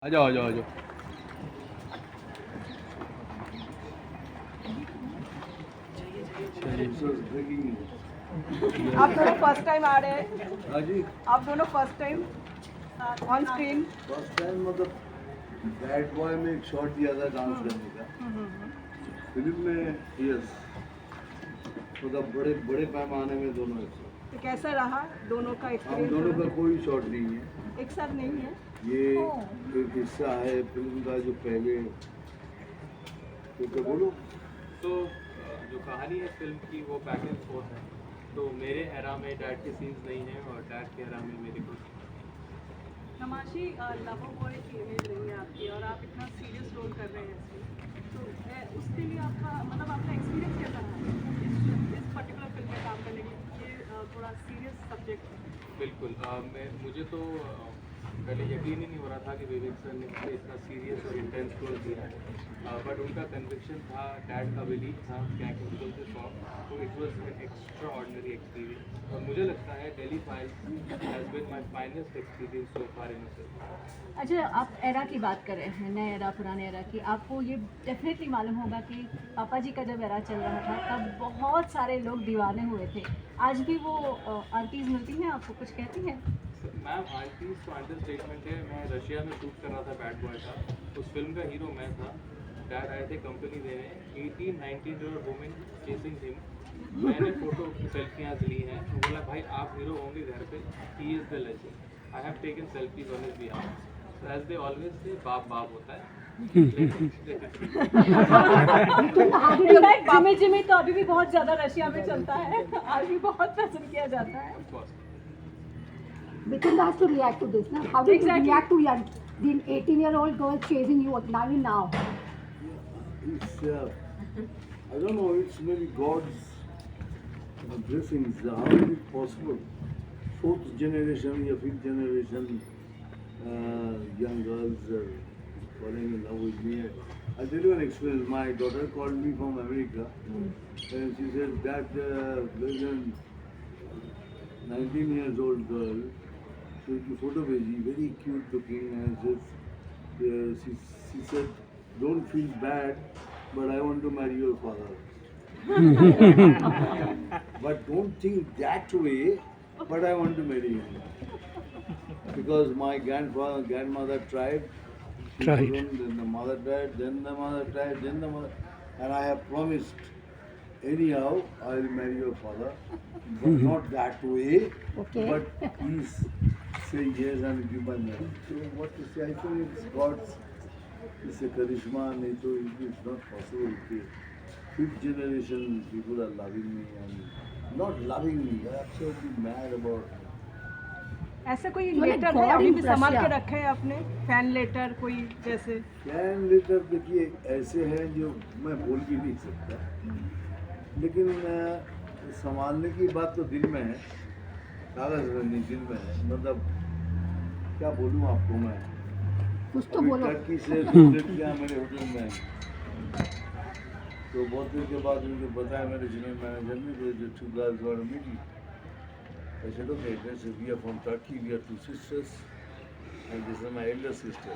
आ जाओ आ जाओ आ जाओ। आप दोनों फर्स्ट टाइम आ रहे हैं? हाँ जी, आप दोनों first time on screen? First time मतलब बैड बॉय में एक शॉट दिया था डांस करने का। फिल्म में यस, मतलब बड़े बड़े पैमाने में दोनों एक साथ। तो कैसा रहा दोनों का हम दोनों का एक्सपीरियंस? कोई शॉट नहीं है, एक साथ नहीं है? ये एक हिस्सा है फिल्म का जो पहले तो बोलो। तो जो कहानी है फिल्म की वो बैक एंड फोर्थ है। तो मेरे एरा में डैड के सीन्स नहीं हैं और डैड के एरा में मेरे कुछ। नमाशी लवर बॉय की इमेज रही है आपकी और आप इतना सीरियस रोल कर रहे हैं इसमें, तो उसके लिए आपका मतलब आपका एक्सपीरियंस कैसा रहा इस पर्टिकुलर फिल्म में काम करने के लिए? ये थोड़ा सीरियस सब्जेक्ट है। बिल्कुल मुझे तो पहले यकीन ही नहीं हो रहा था कि विवेक सर ने मुझे इतना सीरियस और इंटेंस रोल दिया है। बट उनका कन्विक्शन था, डैड का बिलीव था क्या केमिकल से सॉफ्ट, तो it was an extraordinary experience. और मुझे लगता है Delhi files has been my finest experience so far in a film. अच्छा, आप एरा की बात कर रहे हैं, नए एरा पुराने एरा की। आपको ये डेफिनेटली मालूम होगा कि पापा जी का जब एरा चल रहा था तब बहुत सारे लोग दीवाने हुए थे। आज भी वो आंटीज़ मिलती हैं आपको, कुछ कहती हैं? मैम आंटीज तो अंडर स्टेटमेंट है। मैं रशिया में शूट कर रहा था बैड बॉय का, उस फिल्म का हीरो मैं था। डैड आए थे कंपनी देने, 18-19 ईयर वुमेन चेसिंग हिम। मैंने फोटो सेल्फियाँ ली हैं, तो बोला भाई आप हीरो होंगे घर पे, he is the legend. I have taken selfies on his behalf. So as they always say बाप बाप होता है। इनफैक्ट जिमी जिमी तो अभी भी बहुत ज़्यादा रशिया में चलता है, आज भी बहुत पसंद किया जाता है। Of course. Mithun has to react to this. Now, how did Exactly. you react to young, the 18-year-old girl chasing you now? It's I don't know, it's maybe God's blessings. How is it possible? Fourth generation or fifth generation young girls are falling in love with me. I'll tell you an experience. My daughter called me from America and she said that there's a 19 years old girl. So the photo भेजी, very cute looking, and she said, don't feel bad, but I want to marry your father. But don't think that way, but I want to marry him. Because my grandmother tried, she couldn't, then the mother tried, then the mother tried, then the mother, and I have promised, anyhow, I will marry your father, but not that way, Okay. but please say yes and give my marriage. So what to say, I think it's God's, it's a charisma, nahi to it's not possible. Okay. Fifth generation people are loving me and not loving me, they're absolutely mad about me. ऐसा कोई So, like letter है God अभी in भी संभाल के Russia. रखे हैं आपने? फैन लेटर कोई जैसे? फैन लेटर देखिए ऐसे हैं जो मैं बोल भी नहीं सकता, लेकिन संभालने की बात तो दिल में है, कागज में नहीं, दिल में है। मतलब क्या बोलूँ आपको मैं, कुछ तो अभी बोलो. टर्की से 2 लड़कियाँ मेरे होटल में हैं। तो बहुत देर के बाद मुझे बताया मेरे जनरल मैनेजर ने, जो 2 girls were meeting. I said, okay, we are from Turkey, we are 2 sisters, and this is my elder sister.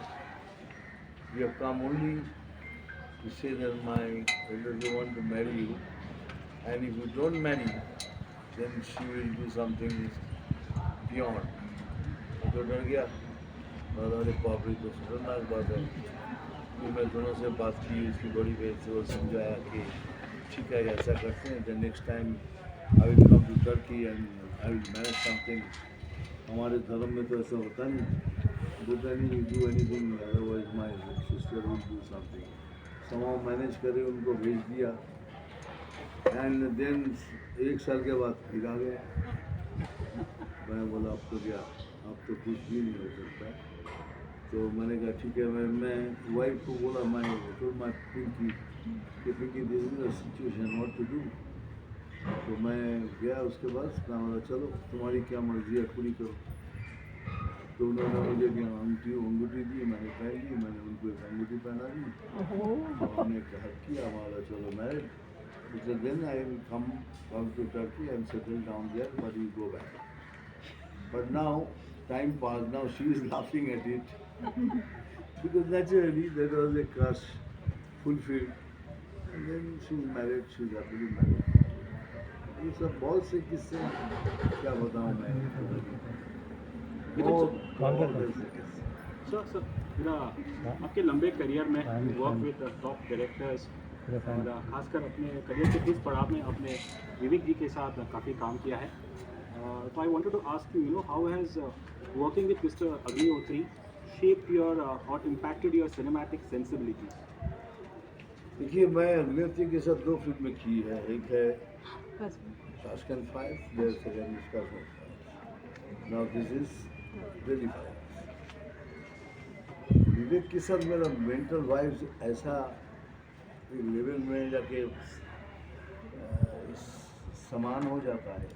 We have come only to say that my elder brother want to marry you, and if you don't marry, then she will do something beyond. तो डर गया और अरे बाप रे, तो खतरनाक बात है। फिर मैं दोनों से बात की, उसकी बड़ी बहन से, वो समझाया कि ठीक है ऐसा करते हैं, the next time I will come to Turkey and I will manage something. हमारे धर्म में तो ऐसा होता नहीं, बोलता नहीं you do anything otherwise my sister will do something. Somehow manage करे, उनको भेज दिया, एंड देन 1 साल के बाद फिर आ गया। मैं बोला अब तो क्या, अब तो कुछ भी नहीं हो सकता। तो मैंने कहा ठीक है, मैं वाइफ को बोला, मैं तो मैं पिंकी कि Pinky this is the situation, what to do. तो मैं गया उसके बाद, मैं बोला चलो तुम्हारी क्या मर्जी है पूरी करो। तो उन्होंने मुझे क्या अंगूठी दी, मैंने पहन ली, मैंने उनको एक अंगूठी पहना दी, और उन्हें हक किया, हमारा चलो married. So then I will come to Turkey and settle down there, but you go back. But now, time passed, now she is laughing at it. because naturally that was a crush fulfilled, and then she's married, she's happily married. ये सब बहुत से किस्से क्या बताऊँ मैं बहुत ऐसे किस्से. सर आपके लंबे करियर में वर्क विद टॉप डायरेक्टर्स और खासकर अपने करियर के इस पड़ाव में अपने विवेक जी के साथ काफ़ी काम किया है. तो I wanted to ask you know how has working with mister Agnihotri shaped your or impacted your cinematic sensibilities? देखिए मैं अग्निहोत्री के साथ 2 फिल्में की है. एक है Tashkent 5, there second is Tashkent 5. Now this is Delhi 5. Vivek के साथ मेरा मेंटल वाइब्स ऐसा एक लेवल में जाके समान हो जाता है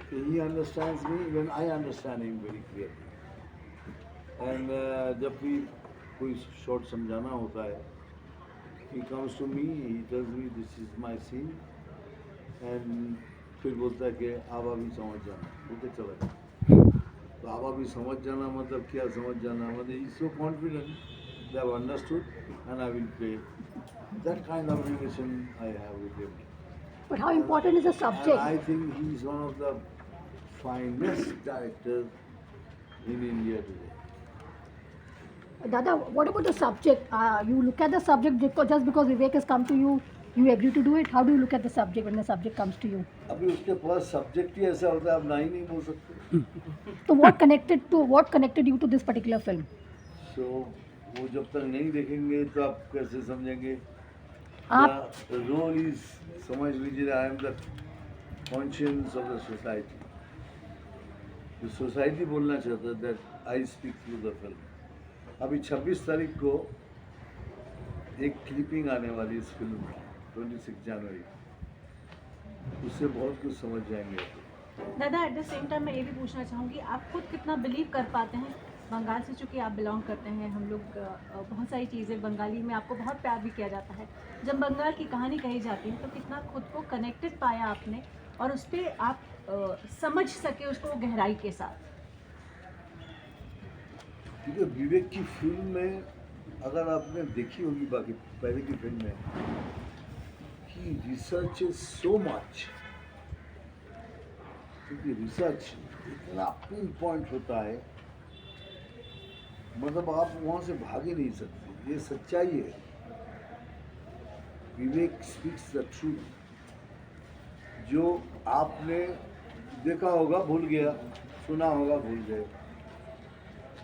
कि he understands me when I understand him very clearly. And जब भी कोई शॉट समझाना होता है, he comes to me, he tells me this is my scene, and फिर बोलता है कि आप अभी समझ जाना. बोलते चला गया. तो आप अभी समझ जाना मतलब क्या समझ जाना मतलब he is so confident they have understood and I will play. That kind of relation I have with him. But how important is the And subject? I think he is one of the finest directors in India today. Dada, what about the subject? You look at the subject just because Vivek has come to you, you agree to do it. How do you look at the subject when the subject comes to you? अभी उसके पास subject ही ऐसा होता है आप ना ही नहीं बोल सकते. So what connected you to this particular film? So वो जब तक नहीं देखेंगे तो आप कैसे समझेंगे. आप- The role is समझ लीजिए I am the conscience of the society. The society बोलना चाहता है that I speak through the film. अभी 26 तारीख को एक क्लिपिंग आने वाली इस फिल्म में 26 जनवरी. उससे बहुत कुछ समझ जाएंगे. दादा एट द सेम टाइम मैं ये भी पूछना चाहूँगी, आप खुद कितना बिलीव कर पाते हैं बंगाल से, चूँकि आप बिलोंग करते हैं, हम लोग बहुत सारी चीज़ें बंगाली में आपको बहुत प्यार भी किया जाता है. जब बंगाल की कहानी कही जाती है तो कितना खुद को कनेक्टेड पाया आपने और उस पर आप समझ सके उसको गहराई के साथ. क्योंकि विवेक की फिल्म में अगर आपने देखी होगी बाकी पहले की फिल्म में कि रिसर्च इज सो मच. क्योंकि रिसर्च इतना पिन पॉइंट होता है मतलब आप वहाँ से भाग ही नहीं सकते. ये सच्चाई है. विवेक स्पीक्स द ट्रूथ. जो आपने देखा होगा भूल गया, सुना होगा भूल गए,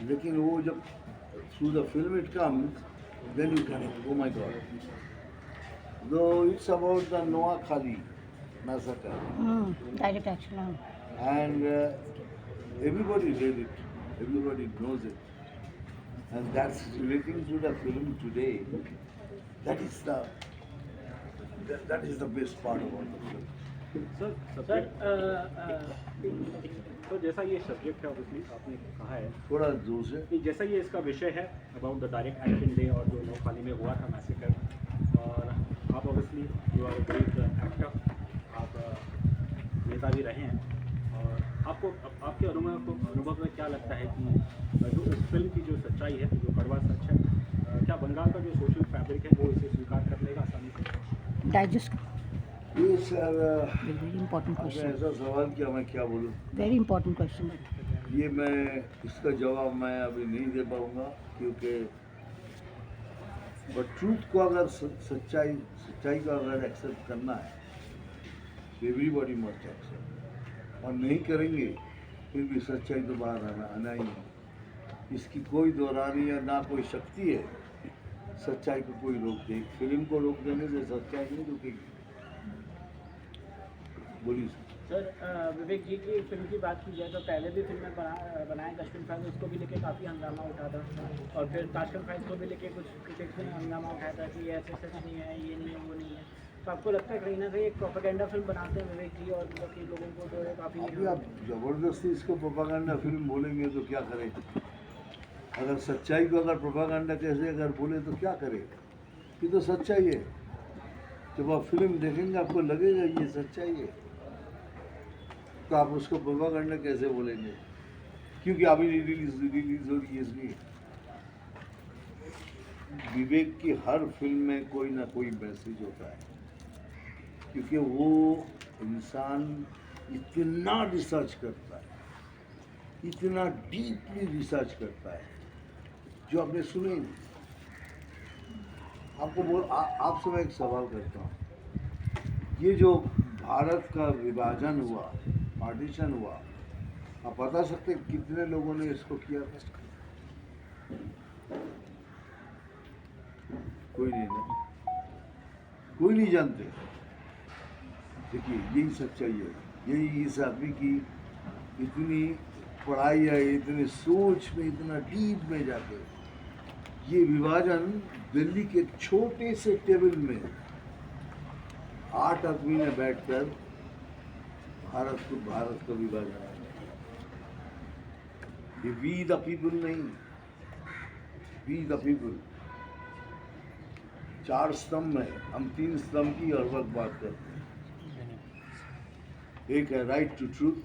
लेकिन वो जब through the film it comes then you can oh my god. Though it's about the Noakhali massacre Direct action. and everybody read it, everybody knows it, and that's relating to the film today. That is the best part about the film. तो जैसा ये subject है obviously आपने कहा है थोड़ा जोर से. कि जैसा ये इसका विषय है about the direct action day और जो नौखाली में हुआ था मैसेकर, और आप obviously you are great actor, आप नेता भी रहे हैं, और आपको आपके अनुभव में क्या लगता है कि जो इस फिल्म की जो सच्चाई है, जो कड़वा सच है, क्या बंगाल का जो सोशल फैब्रिक है वो इसे स्वीकार कर लेगा आसानी से? Digest. ये सर Very important आपने question. ऐसा सवाल किया, मैं क्या बोलूँ. Very important question. ये मैं इसका जवाब मैं अभी नहीं दे पाऊँगा क्योंकि बट ट्रूथ को अगर सच्चाई को अगर एक्सेप्ट करना है एवरीबॉडी मस्ट एक्सेप्ट, और नहीं करेंगे फिर भी सच्चाई तो बाहर आना ही है. इसकी कोई दौरानी या ना कोई शक्ति है सच्चाई को कोई रोक दे. फिल्म को रोक देने से सच्चाई नहीं रुकेगी. बोलिए सर, विवेक जी की फिल्म की बात की जाए तो पहले भी फिल्में बनाए ताशकंद फाइल्स, उसको भी लेके काफ़ी हंगामा उठा था, और फिर ताशकंद फाइल्स को भी लेके कुछ क्रिटिक्स ने हंगामा उठाया था कि ये ऐसे सच नहीं है, ये नहीं है, वो नहीं है. तो आपको लगता है कहीं ना कहीं एक प्रोपेगेंडा फिल्म बनाते हैं विवेक जी, और मतलब कि लोगों को जो है अभी काफ़ी आप ज़बरदस्ती इसको प्रोपागेंडा फिल्म बोलेंगे तो क्या करें. अगर सच्चाई को अगर प्रोपागेंडा कैसे अगर बोले तो क्या करें. ये तो सच्चाई है. जब आप फिल्म देखेंगे आपको लगेगा ये सच्चाई है, तो आप उसको प्रोपागेंडा कैसे बोलेंगे. क्योंकि अभी रिलीज हो रही है इसलिए. विवेक की हर फिल्म में कोई ना कोई मैसेज होता है, क्योंकि वो इंसान इतना रिसर्च करता है, इतना डीपली रिसर्च करता है जो आपने सुने ही नहीं। आपसे मैं एक सवाल करता हूँ, ये जो भारत का विभाजन हुआ, पार्टीशन हुआ, आप बता सकते हैं कितने लोगों ने इसको किया था? कोई नहीं ना, कोई नहीं जानते। देखिए यही सच्चाई है, यही इस आदमी की इतनी पढ़ाई है, इतनी सोच में, इतना डीप में जाके ये विभाजन दिल्ली के एक छोटे से टेबल में 8 आदमी ने बैठकर भारत का विभाजन, ये वी द पीपल नहीं, वी द पीपल। 4 स्तंभ में हम 3 स्तंभ की हर वक्त बात करते हैं। एक है right to truth,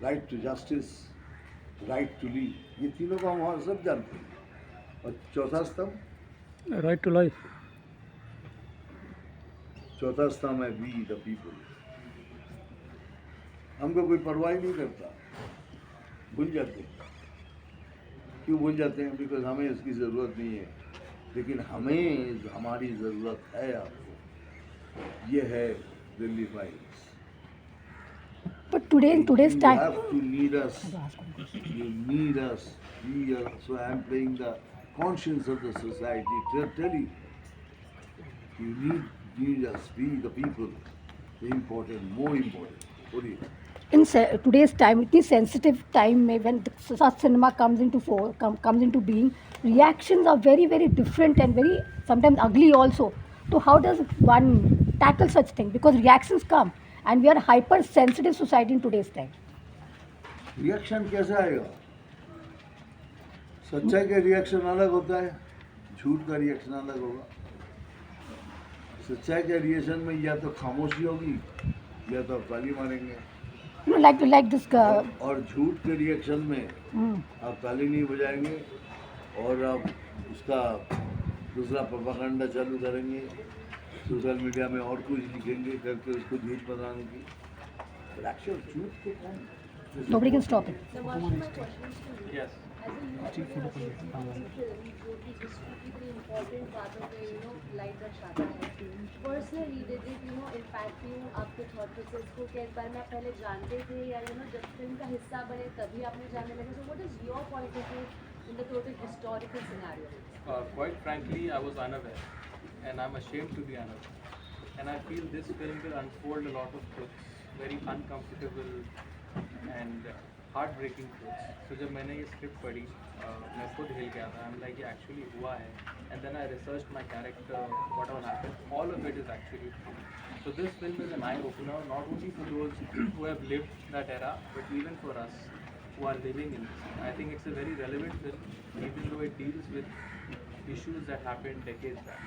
right to justice, right to live, ये तीनों को हम सब जानते हैं। और चौथा स्तंभ राइट टू लाइफ, चौथा स्तंभ है वी द पीपल। हमको कोई परवाह नहीं करता, भूल जाते हैं। क्यों भूल जाते हैं? बिकॉज हमें इसकी ज़रूरत नहीं है, लेकिन हमें हमारी ज़रूरत है आपको। ये है Delhi files. But today, in today's You time, have to need us. You need us. So I am playing the conscience of the society. Tell you, you need us. We the people. Important, more important. What do you? in today's time, it is sensitive time when such cinema comes into being. Reactions are very, very different and very sometimes ugly also. So how does one tackle such thing? Because reactions come, and we are a hypersensitive society in today's time. Reaction कैसे आएगा? सच्चाई का reaction अलग होता है, झूठ का reaction अलग होगा। सच्चाई के रिएक्शन में या तो खामोशी होगी या तो ताली मारेंगे, You know, like this girl. और झूठ के रिएक्शन में आप ताली नहीं बजाएंगे और आप उसका दूसरा प्रोपेगेंडा चालू करेंगे, सोशल मीडिया में और कुछ लिखेंगे करके उसको झूठ बनाने की। एक्चुअल झूठ को कौन? Nobody can stop it. Yes. Personally, did it impact you आपके thought process को कि एक बार में आप पहले जानते थे या जब फिल्म का हिस्सा बने तभी आपने जानने लगे? So what is your point of view in the total historical scenario? Quite frankly, I was unaware, and I'm ashamed to be unaware. And I feel this film will unfold a lot of truths, very uncomfortable and heartbreaking truths. So जब मैंने ये script पढ़ी, मैं खुद हिल गया था. I'm like, ये actually हुआ है. And then I researched my character, what all happened. All of it is actually true. So this film is an eye-opener, not only for those who have lived that era, but even for us who are living in this. I think it's a very relevant film, even though it deals with issues that happened decades back.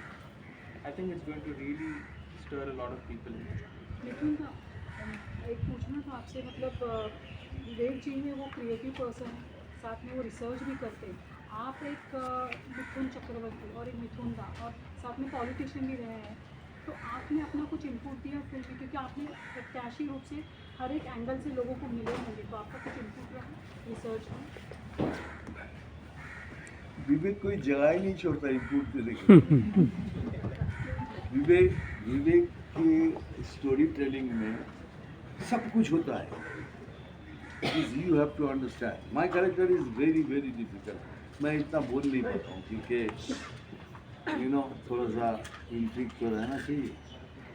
I think it's going to really stir a lot of people. लेकिन एक पूछना था आपसे, मतलब विवेक जी में वो creative person है, साथ में वो रिसर्च भी करते हैं. आप एक मिथुन चक्रवर्ती और एक मिथुन दा और साथ में पॉलिटिशियन भी रहे हैं, तो आपने अपना कुछ इनपुट दिया फिल्म में, क्योंकि आपने प्रत्याशी रूप से हर एक एंगल से लोगों को मिले होंगे, तो आपका कुछ इनपुट रहा रिसर्च में? विवेक कोई जगह ही नहीं छोड़ता इनपुट देने के। विवेक की स्टोरी टेलिंग में सब कुछ होता है। You have to understand my character is very very difficult. मैं इतना बोल नहीं पाता हूँ क्योंकि थोड़ा सा इंट्रिग तो रहना चाहिए।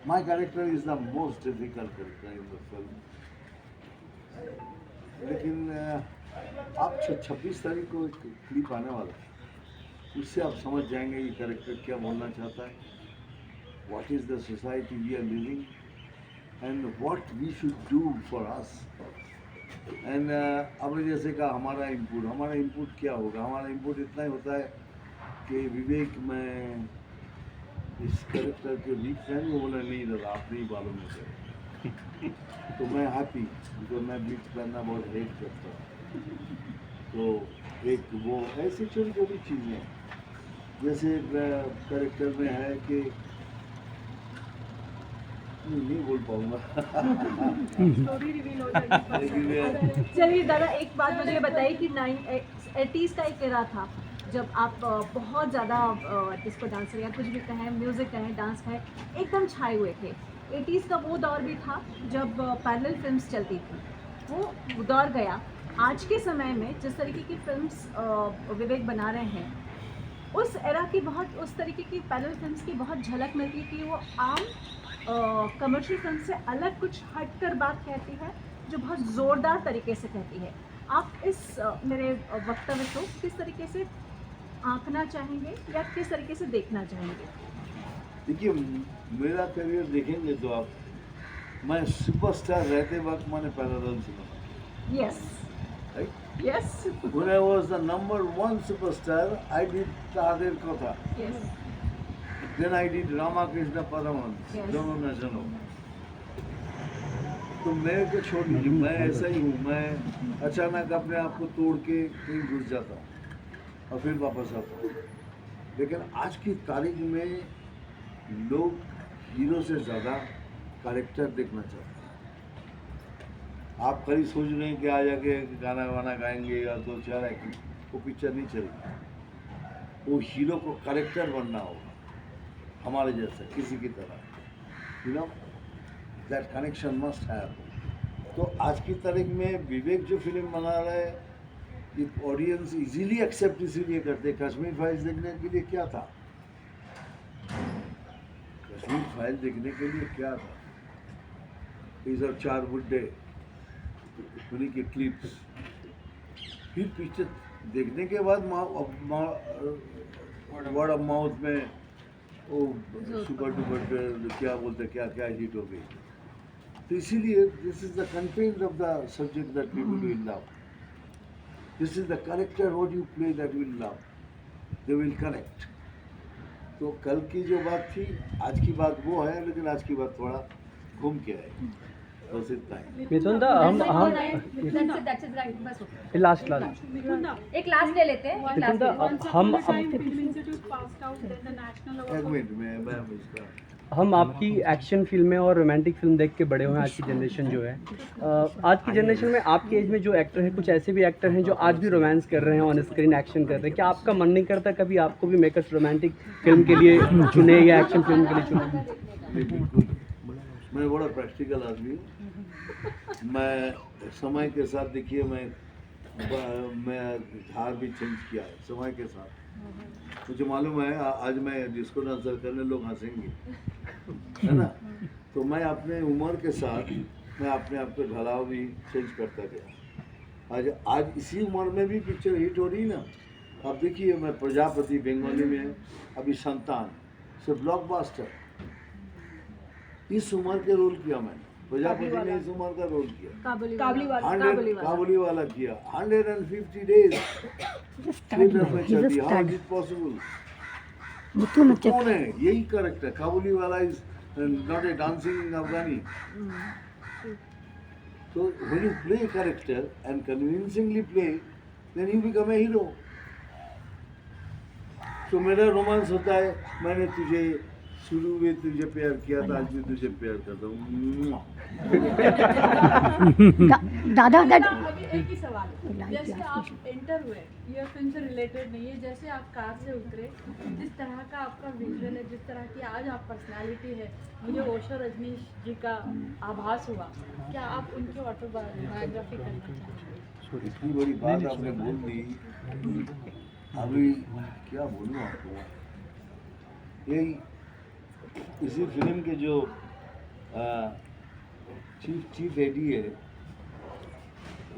माई character is the most difficult character in the film. लेकिन आप 26 तारीख को एक क्लिप आने वाला है, उससे आप समझ जाएंगे ये कैरेक्टर क्या बोलना चाहता है, what is the society we are living and what we should do for us. And आपने जैसे कहा हमारा इनपुट क्या होगा? हमारा इनपुट इतना ही होता है कि विवेक में इस कैरेक्टर के वीक फ्रेंड को बोला नहीं दादा आप नहीं मालूम मुझे, तो मैं हैप्पी बिकॉज मैं बीच करना बहुत हेट करता हूँ। तो एक वो ऐसी छोटी छोटी चीज़ें जैसे कैरेक्टर में है कि नहीं बोल पाऊंगा स्टोरी रिवील हो जाएगी लेकिन ये चलिए दादा, एक बात मुझे ये बताइए कि 80s का एक एरा था जब आप बहुत ज़्यादा डिस्को डांसर या कुछ भी कहें, म्यूज़िक कहें, डांस कहें, एकदम छाए हुए थे। 80s का वो दौर भी था जब पैरेलल फिल्म्स चलती थी, वो दौर गया। आज के समय में जिस तरीके की फिल्म्स विवेक बना रहे हैं, उस एरा की बहुत, उस तरीके की पैरेलल फिल्म्स की बहुत झलक मिलती है कि वो आम कमर्शियल फिल्म से अलग कुछ हटकर बात कहती है, जो बहुत ज़ोरदार तरीके से कहती है। आप इस मेरे वक्तव्य को किस तरीके से आंकना चाहेंगे या किस तरीके से देखना चाहेंगे? देखिए, मेरा करियर देखेंगे तो आप, मैं सुपरस्टार रहते वक्त मैंने parallel cinema, yes right? Yes When I was the #1 superstar, I did Tader Kotha. Yes Then I did Ramakrishna Paramahans, Yes. दोनों नजरों। तो मैं को छोड़ दीजिए, मैं ऐसा ही हूँ। मैं अचानक अपने आप को तोड़ के कहीं घुस जाता हूँ और फिर वापस आता हूँ। लेकिन आज की तारीख में लोग हीरो से ज़्यादा कैरेक्टर देखना चाहते हैं। आप कहीं सोच रहे हैं कि आ जाके गाना वाना गाएंगे या 2-4 एक्टिंग, वो पिक्चर नहीं चलेगी। वो हीरो को कैरेक्टर बनना होगा, हमारे जैसा किसी की तरह, you know, that connection must have. तो आज की तारीख में विवेक जो फिल्म बना रहा है, ये ऑडियंस इजीली एक्सेप्ट इसीलिए करते। कश्मीर फाइल्स देखने के लिए क्या था? कश्मीर फाइल देखने के लिए क्या था? ये सब 4 बुड्ढे, उन्हीं के क्लिप्स, फिर पिक्चर देखने के बाद वर्ड ऑफ माउथ में वो सुपर डुपर क्या बोलते, क्या क्या हिट हो गई। तो इसीलिए this is the content of the subject that people will love, this is the character what you play that will love, they will connect. तो कल की जो बात थी, आज की बात वो है, लेकिन आज की बात थोड़ा घूम के आएगी, बस इतना ही। मिथुन दा, हम लास्ट एक लास्ट ले लेते हैं। मिथुन दा, हम एक मिनट में मैं इसका हम आपकी एक्शन फिल्में और रोमांटिक फिल्म देख के बड़े हुए हैं। आज की जनरेशन जो है, आज की जनरेशन में आपके एज में जो एक्टर हैं, कुछ ऐसे भी एक्टर हैं जो आज भी रोमांस कर रहे हैं, ऑन स्क्रीन एक्शन कर रहे हैं। क्या आपका मन नहीं करता कभी आपको भी मेकर्स रोमांटिक फिल्म के लिए चुने या एक्शन फिल्म के लिए चुने? बिल्कुल, मैं बड़ा प्रैक्टिकल आदमी हूँ। मैं समय के साथ, देखिए, मैं धार भी चेंज किया है समय के साथ। मुझे मालूम है आज मैं डिस्को डांसर करने लोग हंसेंगे, है ना? तो मैं अपने उम्र के साथ मैं अपने आप को ढलाव भी चेंज करता गया। आज इसी उम्र में भी पिक्चर हिट हो रही ना। अब देखिए, मैं प्रजापति बंगाली में, अभी संतान से ब्लॉकबस्टर, इस उम्र के रोल किया मैंने। प्रजापति ने इस उम्र का रोल किया, काबुली वाला किया, 150 डेज थिएटर में चल दिया। How is it possible? कौन है यही कैरेक्टर? काबुली वाला is not a dancing Afghani. So when you play a character and convincingly play, then you become a hero. तो मेरा रोमांस होता है, मैंने तुझे शुरू में तुझे प्यार किया था, आज भी तुझे प्यार करता हूँ। दादा दैट अभी एक ही सवाल है, जैसे आप एंटर हुए, ये फिल्म से रिलेटेड नहीं है, जैसे आप कार से उतरे, जिस तरह का आपका विजुअल है, जिस तरह की आज आप पर्सनालिटी है, मुझे ओशो रजनीश जी का आभास हुआ। क्या आप उनकी ऑटोबायोग्राफी करना चाहेंगे? इतनी बड़ी बात आपने बोल दी, अभी क्या बोलूँ आपको। यही इसी फिल्म के जो चीफ एडी है,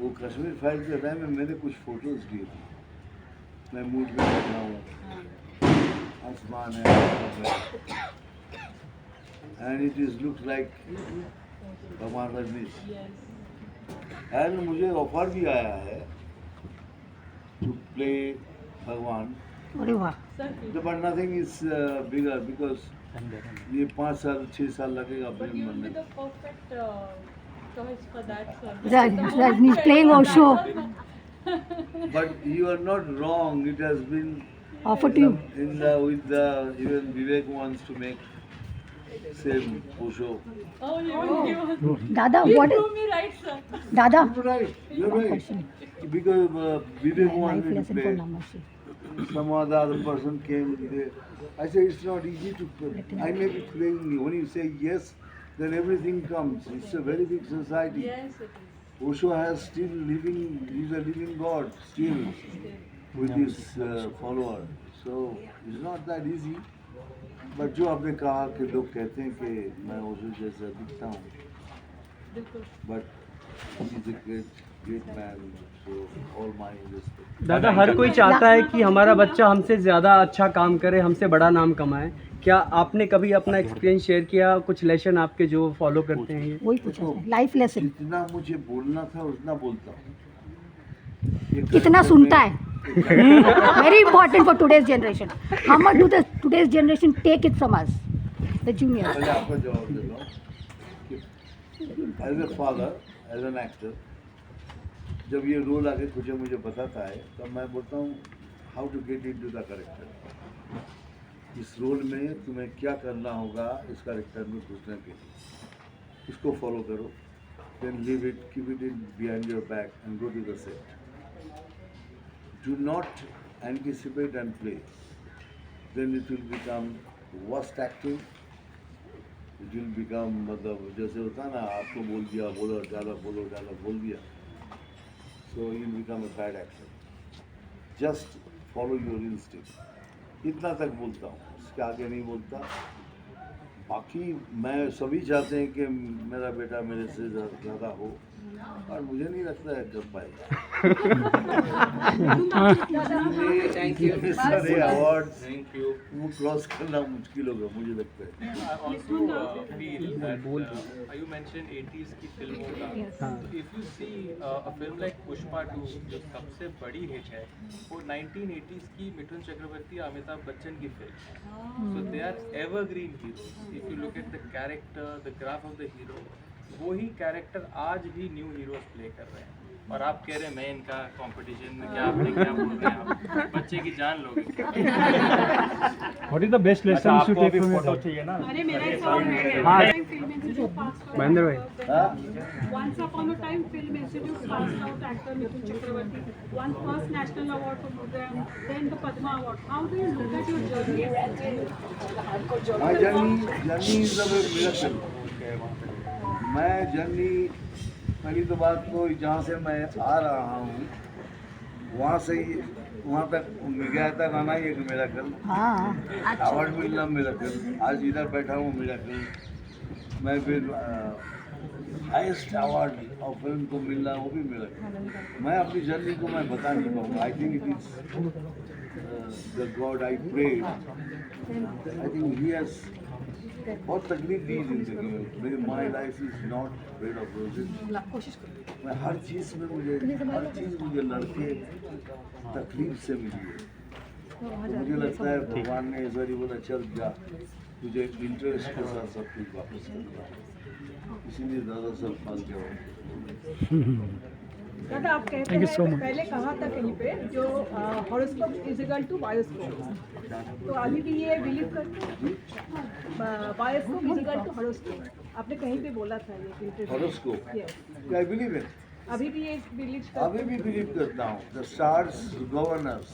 वो कश्मीर फाइल के टाइम में मैंने कुछ फोटोज लिए थे। मैं मूड में बैठा हूँ, आसमान है, and it is look like भगवान रजनीश। एंड मुझे ऑफर भी आया है टू प्ले भगवान, but nothing is bigger, because ये 5-6 साल लगेगा फिल्म बनने। Rajnish playing Osho. But you are not wrong. It has been offered to you? Even Vivek wants to make same Osho. Dada, what is me right, sir. Dada? You're right. You're right. Because Vivek Life wanted to lesson for play. Namaste. Some other person came there. I said it's not easy to play. I may be playing. When you say yes, then everything comes. It's a very big society. Yes, it is. Osho has still living. He's a living God still with his follower. So it's not that easy. But जो आपने कहा कि लोग कहते हैं कि मैं ओशो जैसा दिखता हूँ, but he's a great man. So all my respect. दादा, हर कोई चाहता है कि हमारा बच्चा हमसे ज़्यादा अच्छा काम करे, हमसे बड़ा नाम कमाए। क्या आपने कभी अपना एक्सपीरियंस शेयर किया, कुछ लेसन आपके जो फॉलो करते हैं ये? वही पूछा, लाइफ लेसन। जितना मुझे बोलना था उतना बोलता हूँ। ये कितना सुनता है? Very important for today's generation. How much do the today's generation take it from us, the juniors? पहले आपका जवाब देता हूँ कि as a father, as an actor, जब ये रोल आके कुछ मुझे बताता है तब मैं बोलता हूँ how to get into the character. इस रोल में तुम्हें क्या करना होगा इस कैरेक्टर में घुसने के लिए, इसको फॉलो करो, then leave it, keep it in behind your back and go to the set. Do not anticipate and play. Then it will become worst acting. It will become मतलब जैसे होता है ना, आपको बोल दिया बोलो डायलॉग बोल दिया, so you will become a bad actor. Just follow your instinct. इतना तक बोलता हूँ, इसके आगे नहीं बोलता। बाकी मैं सभी चाहते हैं कि मेरा बेटा मेरे से ज़्यादा हो, और मुझे नहीं लगता है कर पाएगा। सारे अवार्ड्स वो क्रॉस करना मुश्किल होगा मुझे लगता है। I also feel that you mentioned 80s की फिल्मों का, if you see a film like Pushpa 2 जो सबसे बड़ी हिट है, वो 1980s की मिथुन चक्रवर्ती अमिताभ बच्चन की फिल्म है। So they are evergreen heroes. If you look at the character, the graph of the hero, वही कैरेक्टर आज भी न्यू हीरोज प्ले कर रहे हैं। और आप कह रहे हैं मैं इनका कंपटीशन में, क्या आपने क्या बोल रहे हैं आप? बच्चे की जान लोगे। What is the best lesson you take from your life? चाहिए ना? अरे मेरा एक सवाल है। हाँ। Film institute pass out. Mahendra भाई। Once upon a time, film institute passed out actor Mithun Chakravarti, won first national award for Mudram, then the Padma Award. How do you look at your journey? My journey is a miracle. मैं journey, पहली तो बात तो जहाँ से मैं आ रहा हूँ वहाँ से ही वहाँ तक मिल गया था गाना ही एक मिरेकल, अवार्ड मिलना मिरेकल, आज इधर बैठा हूँ मिरेकल, मैं फिर हाईएस्ट अवार्ड और फिल्म को मिलना वो भी मिरेकल। मैं अपनी जर्नी को मैं बता नहीं पाऊँगा। I think it is the god I prayed, I think he has बहुत तकलीफ दी जिंदगी में। My life is not bed of roses. मैं हर चीज़ मुझे लड़के तकलीफ से मिली है, तो मुझे लगता है भगवान ने इस बारी बोला चल जा, तुझे इंटरेस्ट के साथ सब कुछ वापस करना है, इसीलिए ज़्यादा सब फाल के दादा, आप कहते हैं पहले कहा था कहीं पे जो horoscope is equal to bioscope, तो अभी भी ये बिलीव करते हैं bioscope is equal to horoscope? आपने कहीं पे बोला था ये horoscope. Yes. I believe it, अभी भी ये बिलीव अभी भी बिलीव करता हूँ। द स्टार्स गवर्नर्स,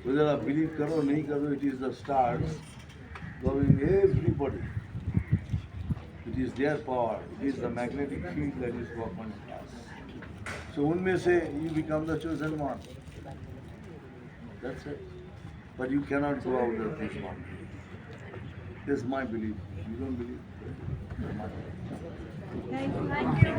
whether आप बिलीव करो नहीं करो, it is the stars governing everybody, it is their power, it is the magnetic field that is working class. So उनमें से you become the chosen one. That's it. But you cannot go out of this one. This is my belief. You don't believe? That's my belief. Thank you.